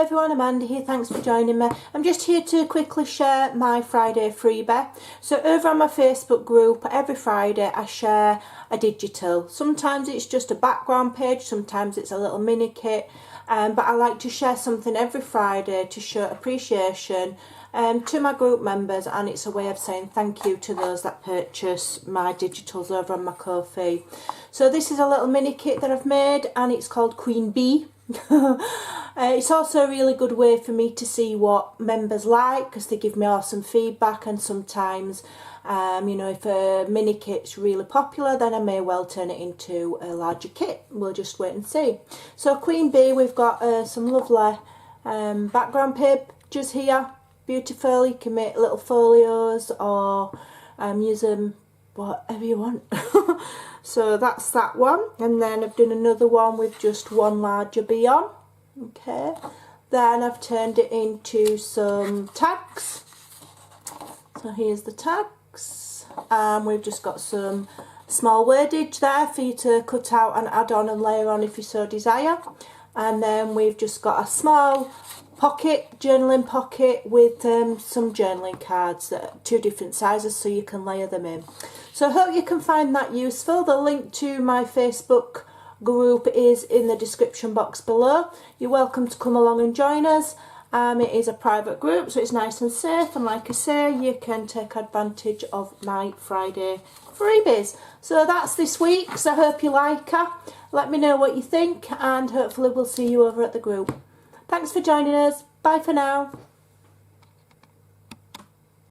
everyone, Amanda here, thanks for joining me. I'm just here to quickly share my Friday freebie. So over on my Facebook group, every Friday I share a digital. Sometimes it's just a background page, sometimes it's a little mini kit, but I like to share something every Friday to show appreciation to my group members, and it's a way of saying thank you to those that purchase my digitals over on my Ko-fi. So this is a little mini kit that I've made, and it's called Queen Bee. It's also a really good way for me to see what members like, because they give me awesome feedback, and sometimes you know, if a mini kit's really popular, then I may well turn it into a larger kit. We'll just wait and see. So Queen Bee, we've got some lovely background pages here. Beautiful. You can make little folios or use them whatever you want. So that's that one, and then I've done another one with just one larger bee on. Okay, then I've turned it into some tags. So here's the tags, and we've just got some small wordage there for you to cut out and add on and layer on if you so desire. And then we've just got a small pocket, journaling pocket, with some journaling cards that are 2 different sizes, so you can layer them in. So I hope you can find that useful. The link to my Facebook group is in the description box below. You're welcome to come along and join us. It is a private group, so it's nice and safe, and like I say, you can take advantage of my Friday freebies. So that's this week, so I hope you like her. Let me know what you think, and hopefully we'll see you over at the group. Thanks for joining us. Bye for now.